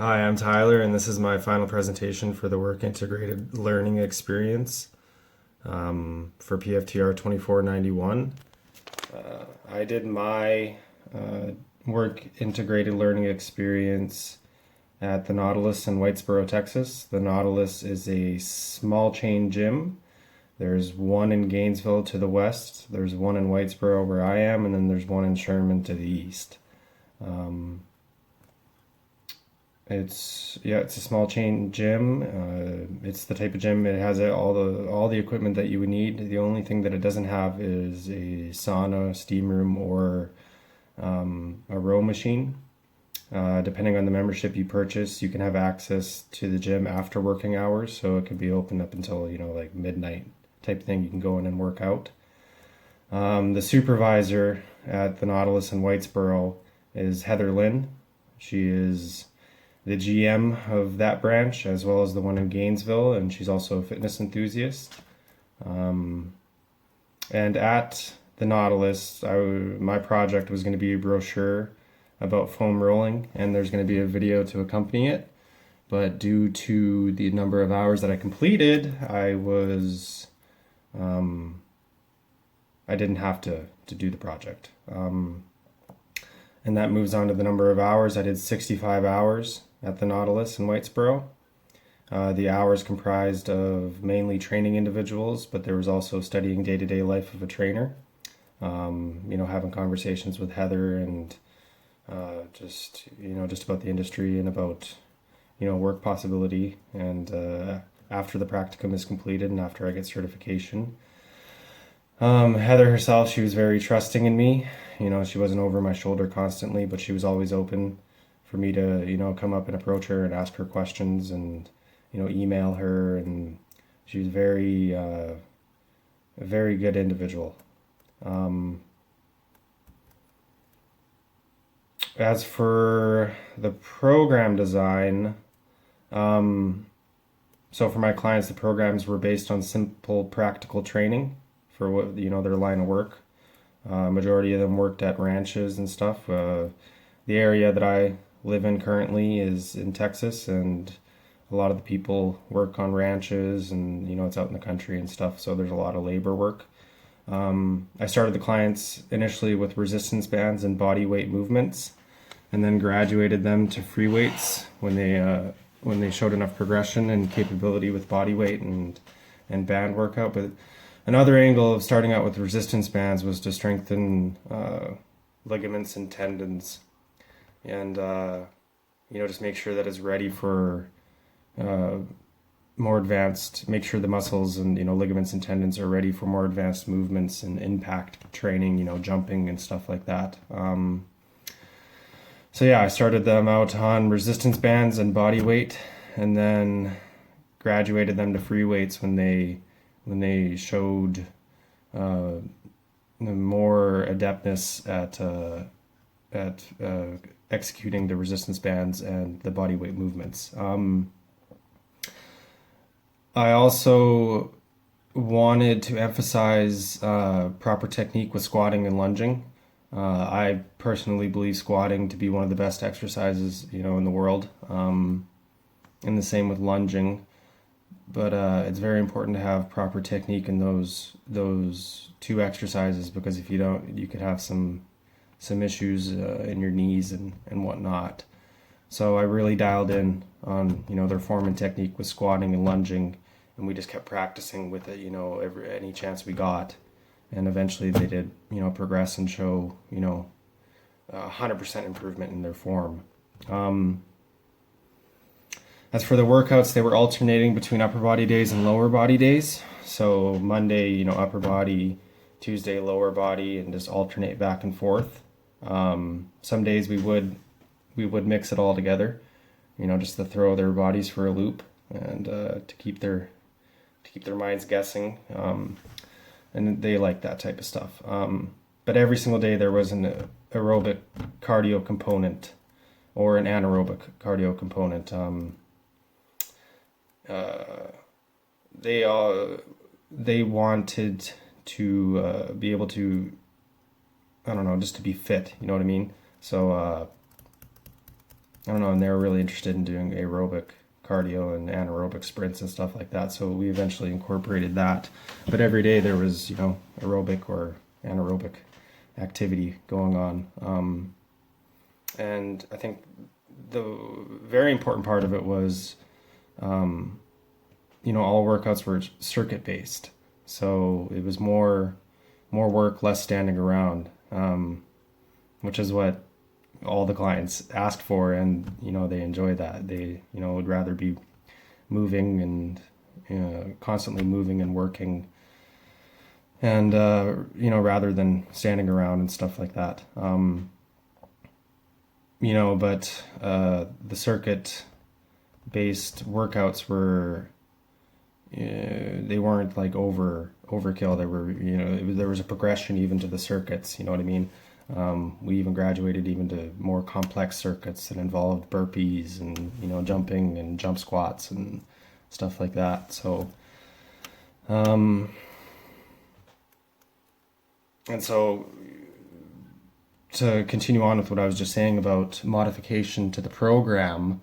Hi, I'm Tyler, and this is my final presentation for the Work Integrated Learning Experience for PFTR2491. I did my Work Integrated Learning Experience at the Nautilus in Whitesboro, Texas. The Nautilus is a small chain gym. There's one in Gainesville to the west, there's one in Whitesboro where I am, and then there's one in Sherman to the east. It's a small chain gym. It's the type of gym, it has all the equipment that you would need. The only thing that it doesn't have is a sauna, steam room, or a row machine. Depending on the membership you purchase, you can have access to the gym after working hours, so it can be open up until like midnight type thing. You can go in and work out. The supervisor at the Nautilus in Whitesboro is Heather Lynn. She is the GM of that branch as well as the one in Gainesville, and she's also a fitness enthusiast. And at the Nautilus, my project was going to be a brochure about foam rolling, and there's going to be a video to accompany it. But due to the number of hours that I completed, I didn't have to do the project. And that moves on to the number of hours. I did 65 hours at the Nautilus in Whitesboro. The hours comprised of mainly training individuals, but there was also studying day-to-day life of a trainer. Having conversations with Heather and just about the industry and about work possibility. And after the practicum is completed and after I get certification, Heather herself, she was very trusting in me. She wasn't over my shoulder constantly, but she was always open for me to, come up and approach her and ask her questions and, email her. And she was a very good individual. As for the program design, so for my clients, the programs were based on simple practical training for what their line of work. Majority of them worked at ranches and stuff. The area that I live in currently is in Texas, and a lot of the people work on ranches, and it's out in the country and stuff, so there's a lot of labor work. I started the clients initially with resistance bands and body weight movements, and then graduated them to free weights when they showed enough progression and capability with body weight and band workout. But another angle of starting out with resistance bands was to strengthen ligaments and tendons, and just make sure that it's ready for more advanced. Make sure the muscles and ligaments and tendons are ready for more advanced movements and impact training, jumping and stuff like that. So yeah, I started them out on resistance bands and body weight, and then graduated them to free weights when they showed more adeptness at executing the resistance bands and the body weight movements. I also wanted to emphasize proper technique with squatting and lunging. I personally believe squatting to be one of the best exercises in the world, and the same with lunging. But it's very important to have proper technique in those two exercises, because if you don't, you could have some issues in your knees and whatnot. So I really dialed in on their form and technique with squatting and lunging, and we just kept practicing with it any chance we got, and eventually they did progress and show 100% improvement in their form. As for the workouts, they were alternating between upper body days and lower body days. So Monday, upper body, Tuesday, lower body, and just alternate back and forth. Some days we would mix it all together, just to throw their bodies for a loop and to keep their minds guessing. And they like that type of stuff. But every single day there was an aerobic cardio component or an anaerobic cardio component. They wanted to be able to, I don't know, just to be fit, you know what I mean? So I don't know, and they were really interested in doing aerobic cardio and anaerobic sprints and stuff like that. So we eventually incorporated that. But every day there was, aerobic or anaerobic activity going on. And I think the very important part of it was, all workouts were circuit based. So it was more work, less standing around, which is what all the clients asked for, and they enjoy that. They would rather be moving and constantly moving and working, and rather than standing around and stuff like that. But the circuit based workouts were, they weren't like overkill. They were, there was a progression even to the circuits. You know what I mean? We even graduated even to more complex circuits that involved burpees and jumping and jump squats and stuff like that. So, and so to continue on with what I was just saying about modification to the program,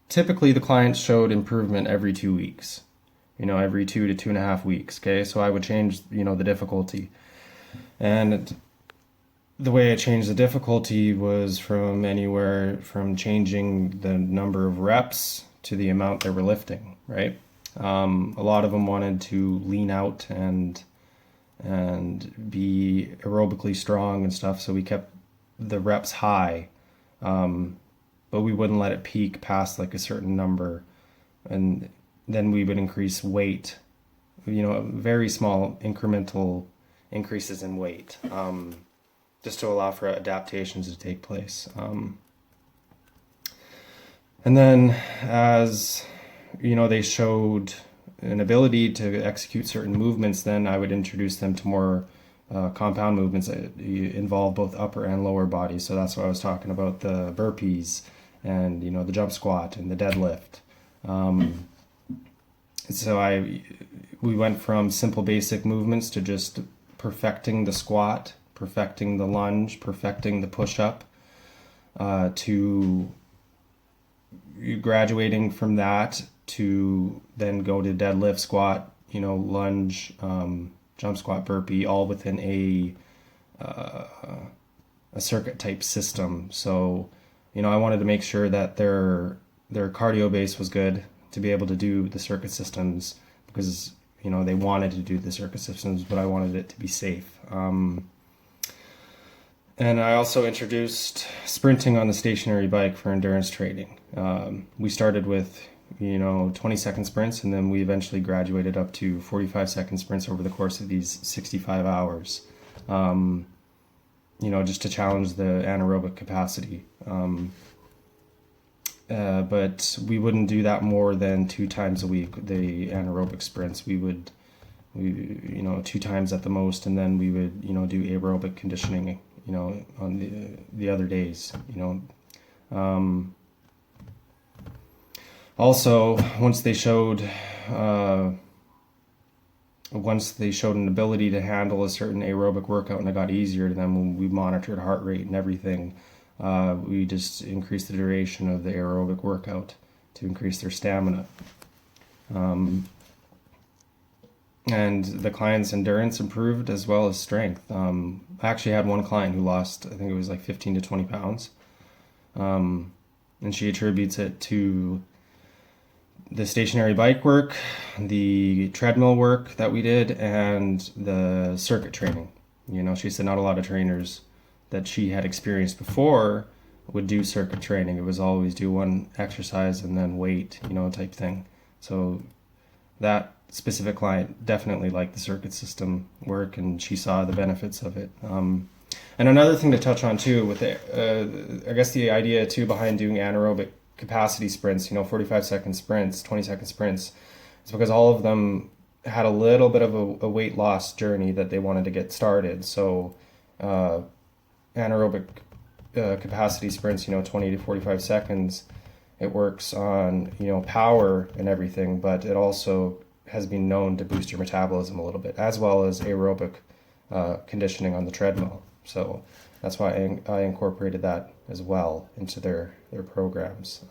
typically the clients showed improvement every 2 weeks, every 2 to 2.5 weeks. Okay, so I would change the difficulty. And the way I changed the difficulty was from anywhere from changing the number of reps to the amount they were lifting, right? A lot of them wanted to lean out and be aerobically strong and stuff, so we kept the reps high, but we wouldn't let it peak past like a certain number, and then we would increase weight, very small incremental increases in weight, just to allow for adaptations to take place. And then as they showed an ability to execute certain movements, then I would introduce them to more compound movements that involve both upper and lower body. So that's what I was talking about, the burpees and the jump squat and the deadlift. So we went from simple basic movements to just perfecting the squat, perfecting the lunge, perfecting the push-up, to graduating from that to then go to deadlift, squat, lunge, jump squat, burpee, all within a circuit type system. So, I wanted to make sure that their cardio base was good to be able to do the circuit systems, because they wanted to do the circuit systems, but I wanted it to be safe. And I also introduced sprinting on the stationary bike for endurance training. We started with 20-second sprints, and then we eventually graduated up to 45-second sprints over the course of these 65 hours, just to challenge the anaerobic capacity. But we wouldn't do that more than 2 times a week, the anaerobic sprints. We 2 times at the most, and then we would, do aerobic conditioning, on the other days, Also, once they showed an ability to handle a certain aerobic workout, and it got easier to them when we monitored heart rate and everything, we just increased the duration of the aerobic workout to increase their stamina. And the client's endurance improved as well as strength. I actually had one client who lost, I think it was like 15 to 20 pounds. And she attributes it to the stationary bike work, the treadmill work that we did, and the circuit training. She said not a lot of trainers that she had experienced before would do circuit training. It was always do one exercise and then wait, type thing. So that specific client definitely liked the circuit system work, and she saw the benefits of it. And another thing to touch on too, with I guess the idea too behind doing anaerobic capacity sprints, 45-second sprints, 20-second sprints, is because all of them had a little bit of a weight loss journey that they wanted to get started. So anaerobic capacity sprints, 20 to 45 seconds, it works on, power and everything, but it also has been known to boost your metabolism a little bit, as well as aerobic conditioning on the treadmill. So that's why I incorporated that as well into their programs.